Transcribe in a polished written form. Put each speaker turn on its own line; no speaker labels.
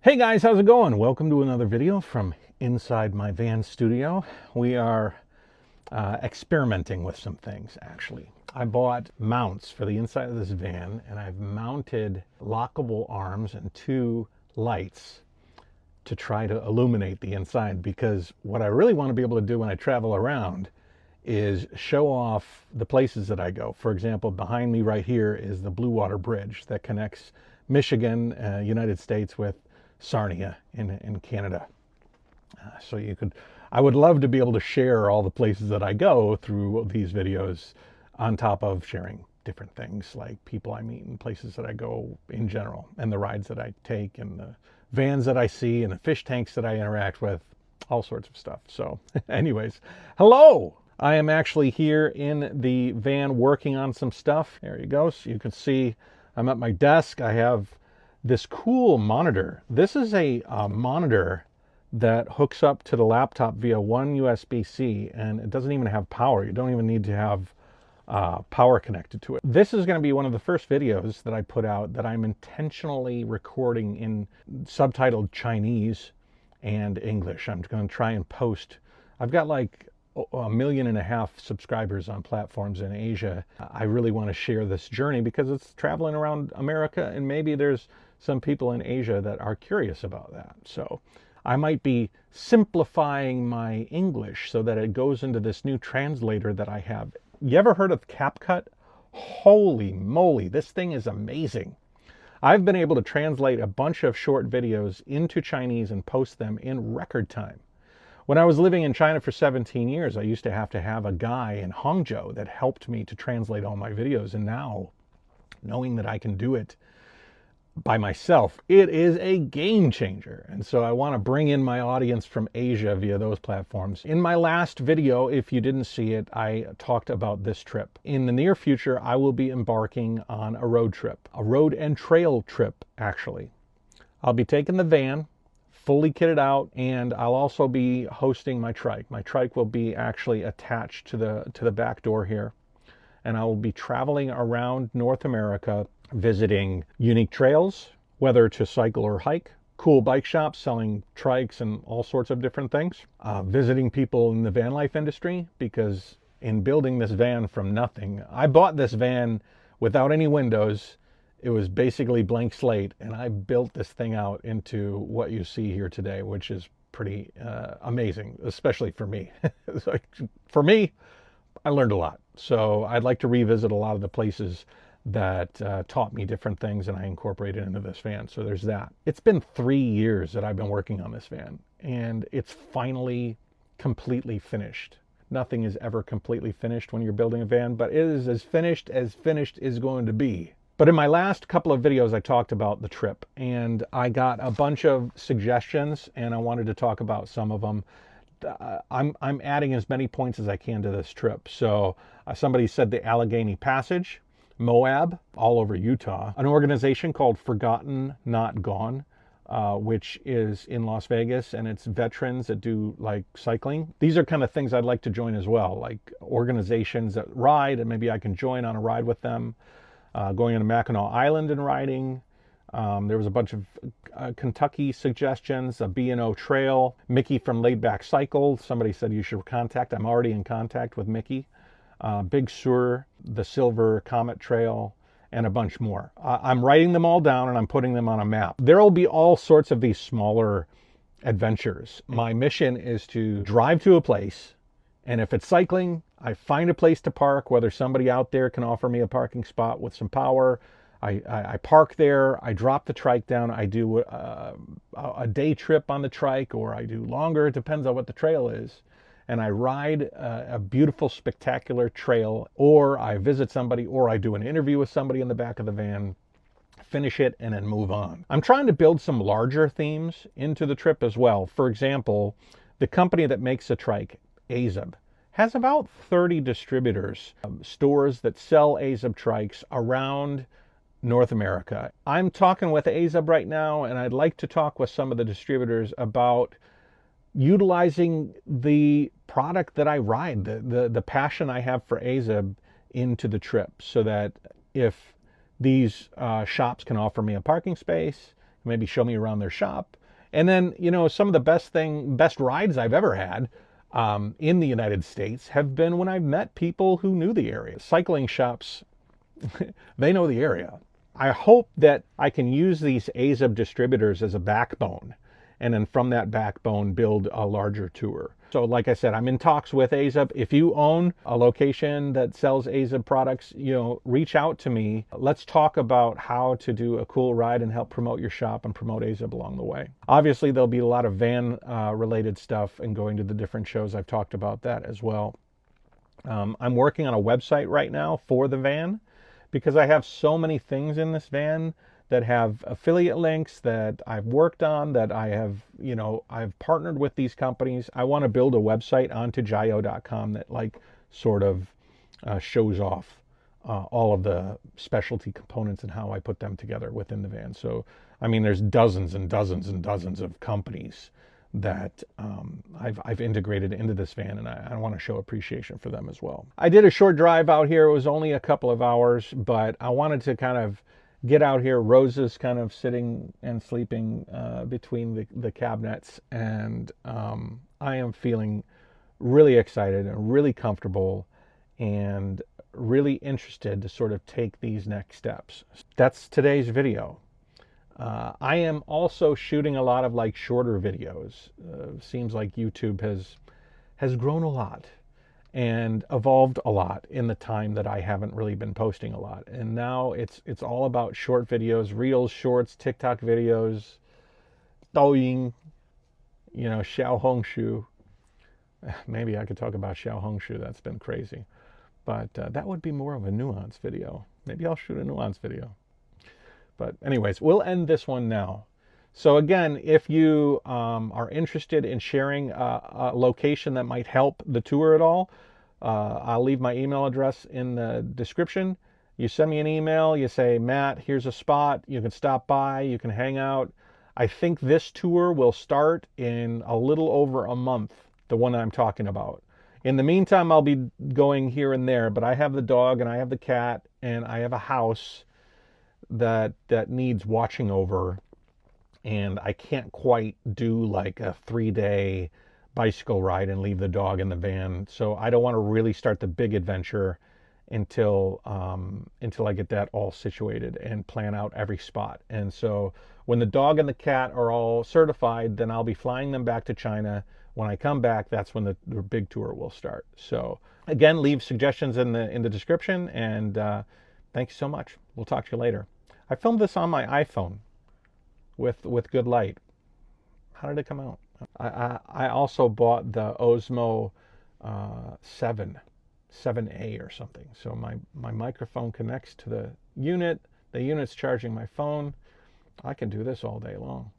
Hey guys, how's it going? Welcome to another video from inside my van studio. We are experimenting with some things, actually. I bought mounts for the inside of this van, and I've mounted lockable arms and two lights to try to illuminate the inside, because what I really want to be able to do when I travel around is show off the places that I go. For example, behind me right here is the Blue Water Bridge that connects Michigan, United States with Sarnia in Canada. I would love to be able to share all the places that I go through these videos, on top of sharing different things like people I meet and places that I go in general, and the rides that I take, and the vans that I see, and the fish tanks that I interact with, all sorts of stuff. So anyways, hello! I am actually here in the van working on some stuff. There you go. So you can see I'm at my desk. I have this cool monitor. This is a monitor that hooks up to the laptop via one USB-C, and it doesn't even have power. You don't even need to have power connected to it. This is going to be one of the first videos that I put out that I'm intentionally recording in subtitled Chinese and English. I'm going to try and post. I've got like 1.5 million subscribers on platforms in Asia. I really want to share this journey because it's traveling around America, and maybe there's some people in Asia that are curious about that. So I might be simplifying my English so that it goes into this new translator that I have. You ever heard of CapCut? Holy moly, this thing is amazing. I've been able to translate a bunch of short videos into Chinese and post them in record time. When I was living in China for 17 years, I used to have a guy in Hangzhou that helped me to translate all my videos. And now, knowing that I can do it by myself, it is a game changer. And so I want to bring in my audience from Asia via those platforms. In my last video, if you didn't see it, I talked about this trip. In the near future, I will be embarking on a road trip, a road and trail trip, actually. I'll be taking the van, fully kitted out, and I'll also be hosting my trike. My trike will be actually attached to the back door here, and I will be traveling around North America, visiting unique trails, whether to cycle or hike, cool bike shops selling trikes and all sorts of different things, visiting people in the van life industry, because in building this van from nothing, I bought this van without any windows. It was basically blank slate, and I built this thing out into what you see here today, which is pretty amazing, especially for me. So for me, I learned a lot. So I'd like to revisit a lot of the places that taught me different things, and I incorporated into this van. So there's that. It's been 3 years that I've been working on this van, and it's finally completely finished. Nothing is ever completely finished when you're building a van, but it is as finished is going to be. But in my last couple of videos, I talked about the trip, and I got a bunch of suggestions, and I wanted to talk about some of them. I'm adding as many points as I can to this trip. So somebody said the Allegheny Passage, Moab, all over Utah, an organization called Forgotten Not Gone, which is in Las Vegas, and it's veterans that do like cycling. These are kind of things I'd like to join as well, like organizations that ride, and maybe I can join on a ride with them. Going into Mackinac Island and riding. There was a bunch of Kentucky suggestions, a B&O Trail, Mickey from Laid Back Cycle. Somebody said you should contact. I'm already in contact with Mickey. Big Sur, the Silver Comet Trail, and a bunch more. I'm writing them all down, and I'm putting them on a map. There will be all sorts of these smaller adventures. My mission is to drive to a place, and if it's cycling, I find a place to park, whether somebody out there can offer me a parking spot with some power. I park there, I drop the trike down, I do a day trip on the trike, or I do longer, it depends on what the trail is. And I ride a beautiful, spectacular trail, or I visit somebody, or I do an interview with somebody in the back of the van, finish it, and then move on. I'm trying to build some larger themes into the trip as well. For example, the company that makes the trike, AZEB, has about 30 distributors, stores that sell AZEB trikes around North America. I'm talking with AZEB right now, and I'd like to talk with some of the distributors about utilizing the product that I ride, the passion I have for AZEB into the trip, so that if these shops can offer me a parking space, maybe show me around their shop. And then, you know, some of the best rides I've ever had in the United States have been when I've met people who knew the area. Cycling shops, they know the area. I hope that I can use these AZEB distributors as a backbone, and then from that backbone build a larger tour. So like I said, I'm in talks with AZEB. If you own a location that sells AZEB products, you know, reach out to me. Let's talk about how to do a cool ride and help promote your shop and promote AZEB along the way. Obviously, there'll be a lot of van related stuff and going to the different shows. I've talked about that as well. I'm working on a website right now for the van, because I have so many things in this van that have affiliate links that I've worked on, that I have, you know, I've partnered with these companies. I want to build a website onto Jayo.com that like sort of shows off all of the specialty components and how I put them together within the van. So, I mean, there's dozens and dozens and dozens of companies that I've integrated into this van, and I want to show appreciation for them as well. I did a short drive out here. It was only a couple of hours, but I wanted to kind of get out here. Rose is kind of sitting and sleeping between the cabinets, and I am feeling really excited and really comfortable and really interested to sort of take these next steps. That's today's video. I am also shooting a lot of like shorter videos. Seems like YouTube has grown a lot and evolved a lot in the time that I haven't really been posting a lot. And now it's all about short videos, reels, shorts, TikTok videos, Douyin, you know, Xiaohongshu. Maybe I could talk about Xiaohongshu. That's been crazy. But that would be more of a nuance video. Maybe I'll shoot a nuance video. But anyways, we'll end this one now. So again, if you are interested in sharing a location that might help the tour at all, I'll leave my email address in the description. You send me an email, you say, Matt, here's a spot. You can stop by, you can hang out. I think this tour will start in a little over a month, the one I'm talking about. In the meantime, I'll be going here and there, but I have the dog and I have the cat and I have a house that needs watching over, and I can't quite do like a 3-day bicycle ride and leave the dog in the van. So I don't want to really start the big adventure until I get that all situated and plan out every spot. And so when the dog and the cat are all certified, then I'll be flying them back to China. When I come back, that's when the big tour will start. So again, leave suggestions in the description, and thanks so much. We'll talk to you later. I filmed this on my iPhone with good light. How did it come out? I also bought the Osmo 7A or something. So my microphone connects to the unit. The unit's charging my phone. I can do this all day long.